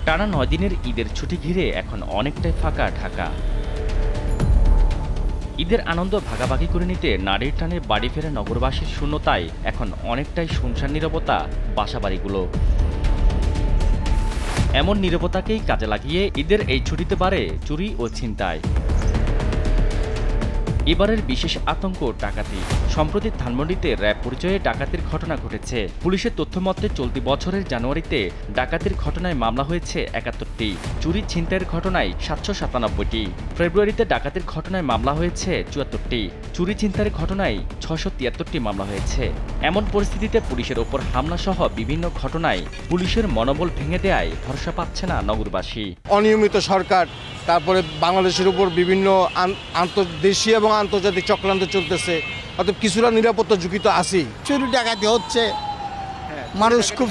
টানা ৯ দিনের ঈদের ছুটি ঘিরে এখন অনেকটাই ফাঁকা ঢাকা। ঈদের আনন্দ ভাগাভাগি করে নিতে নারীর টানে বাড়ি ফেরা নগরবাসীর শূন্যতায় এখন অনেকটাই শুনশান নীরবতা বাসাবাড়িগুলো। এমন নীরবতাকেই কাজে লাগিয়ে ঈদের এই ছুটিতে বাড়ে চুরি ও ছিনতাই। এবারের বিশেষ আতঙ্ক ডাকাতি। সম্প্রতি ধানমন্ডিতে র্যাব পরিচয়ে ডাকাতির ঘটনা ঘটেছে। পুলিশের তথ্যমতে চলতি বছরের জানুয়ারিতে ডাকাতির ঘটনায় মামলা হয়েছে ৭১টি, চুরি ছিনতাইয়ের ঘটনায় ৭৯৭টি। ফেব্রুয়ারিতে ডাকাতির ঘটনায় মামলা হয়েছে ৭৪টি, চুরি ছিনতাইয়ের ঘটনায় ৬৭৩টি মামলা হয়েছে। এমন পরিস্থিতিতে পুলিশের ওপর হামলা সহ বিভিন্ন ঘটনায় পুলিশের মনোবল ভেঙে দেয়ায় ভরসা পাচ্ছে না নগরবাসী। অনিয়মিত সরকার, তারপরে বাংলাদেশের উপর বিভিন্ন আন্তর্দেশীয় এবং আন্তর্জাতিক চক্রান্ত চলতেছে, অর্থাৎ কিছুটা নিরাপত্তা ঝুঁকি তো আছেই। চুরি ডাকাতি হচ্ছে, মানুষ খুব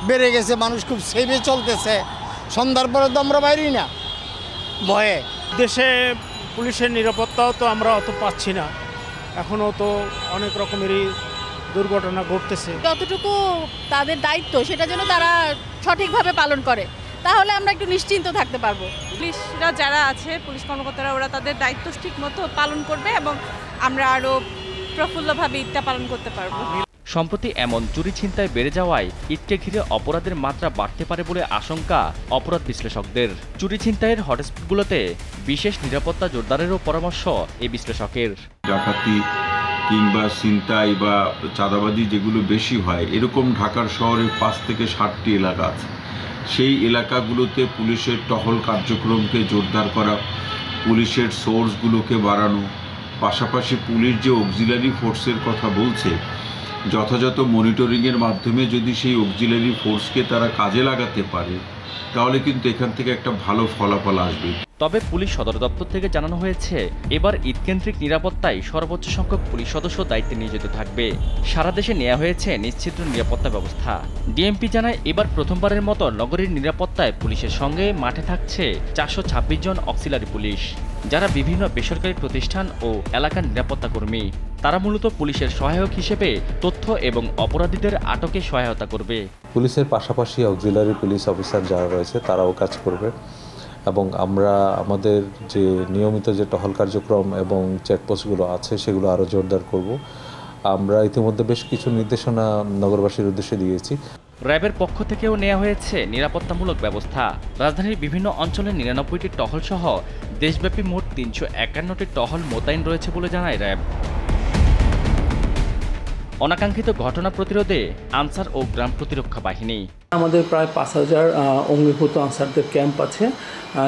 বেড়ে গেছে, মানুষ খুব সেভে চলতেছে। সন্ধ্যার পরে তো আমরা বাইরেই না ভয়ে। দেশে পুলিশের নিরাপত্তাও তো আমরা অত পাচ্ছি না, এখনও তো অনেক রকমেরই দুর্ঘটনা ঘটতেছে। যতটুকু তাদের দায়িত্ব সেটা যেন তারা সঠিকভাবে পালন করে, তাহলে আমরা একটু নিশ্চিন্ত থাকতে পারবো। পুলিশরা যারা আছে, পুলিশ কর্মকর্তারা, ওরা তাদের দায়িত্ব ঠিক মতো পালন করবে এবং আমরা আরও প্রফুল্লভাবে ঈদটা পালন করতে পারবো। সম্প্রতি এমন চুরি ছিনতাই বেড়ে যাওয়ায় ঈদকে ঘিরে অপরাধের মাত্রা বাড়তে পারে বলে আশঙ্কা অপরাধ বিশ্লেষকদের। চুরি ছিনতাইয়ের হটস্পটগুলোতে বিশেষ নিরাপত্তা জোরদারেরও পরামর্শ এই বিশ্লেষকের। ডাকাতি কিংবা ছিনতাই বা চাঁদাবাজি যেগুলো বেশি হয়, এরকম ঢাকার শহরে ৫ থেকে ৬০টি এলাকা আছে। সেই এলাকাগুলোতে পুলিশের টহল কার্যক্রমকে জোরদার করা, পুলিশের সোর্সগুলোকে বাড়ানো, পাশাপাশি পুলিশ যে অক্সিলারি ফোর্সের কথা বলছে, যথাযথ মনিটরিংয়ের মাধ্যমে যদি সেই অক্সিলারি ফোর্সকে তারা কাজে লাগাতে পারে, তাহলে কিন্তু এখান থেকে একটা ভালো ফলাফল আসবে। তবে পুলিশ সদর দপ্তর থেকে জানানো হয়েছে, এবার ঈদকেন্দ্রিক নিরাপত্তায় সর্বোচ্চ সংখ্যক পুলিশ সদস্য দায়িত্বে নিয়োজিত থাকবে। সারা দেশে নেওয়া হয়েছে নিশ্ছিদ্র নিরাপত্তা ব্যবস্থা। ডিএমপি জানায়, এবার প্রথমবারের মতো নগরীর নিরাপত্তায় পুলিশের সঙ্গে মাঠে থাকছে ৪২৬ জন অক্সিলারি পুলিশ, যারা বিভিন্ন বেসরকারি প্রতিষ্ঠান ও এলাকার নিরাপত্তা কর্মী। তারা মূলত পুলিশের সহায়ক হিসেবে তথ্য এবং অপরাধীদের আটকে সহায়তা করবে। পুলিশের পাশাপাশি অক্সিলারি পুলিশ অফিসার যারা রয়েছে তারাও কাজ করবে এবং আমরা আমাদের যে নিয়মিত যে টহল কার্যক্রম এবং চেকপোস্টগুলো আছে সেগুলো আরও জোরদার করব। আমরা ইতিমধ্যে বেশ কিছু নির্দেশনা নগরবাসীর উদ্দেশ্যে দিয়েছি। র্যাবের পক্ষ থেকেও নেওয়া হয়েছে নিরাপত্তামূলক ব্যবস্থা। রাজধানীর বিভিন্ন অঞ্চলে ৯৯টি টহল সহ দেশব্যাপী মোট ৩৫১টি টহল মোতায়েন রয়েছে বলে জানায় র্যাব। অনাকাঙ্ক্ষিত ঘটনা প্রতিরোধে আনসার ও গ্রাম প্রতিরক্ষা বাহিনী। আমাদের প্রায় ৫,০০০ অঙ্গীভূত আনসারদের ক্যাম্প আছে,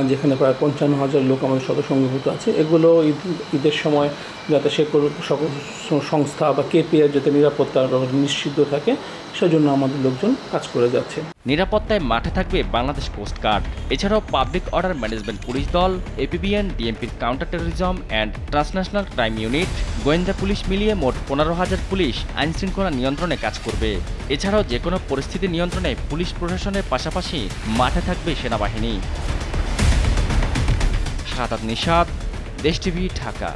যেখানে প্রায় ৫৫,০০০ লোক আমাদের সদস্য অঙ্গীভূত আছে। এগুলো ঈদের সময় যাতে সকল সংস্থা বা কেপিআর যাতে নিরাপত্তা নিশ্চিত থাকে, সেজন্য আমাদের লোকজন কাজ করে যাচ্ছে। নিরাপত্তায় মাঠে থাকবে বাংলাদেশ কোস্টগার্ড। এছাড়াও পাবলিক অর্ডার ম্যানেজমেন্ট পুলিশ দল, এপিবিএন, ডিএমপির counter terrorism and transnational crime unit, গোয়েন্দা পুলিশ মিলিয়ে মোট ১৫,০০০ পুলিশ আইনশৃঙ্খলা নিয়ন্ত্রণে কাজ করবে। এছাড়াও যে কোনো পরিস্থিতি নিয়ন্ত্রণে পুলিশ প্রশাসনের পাশাপাশি মাঠে থাকবে সেনাবাহিনী। শাহাদাত নিশাত, দেশ টিভি, ঢাকা।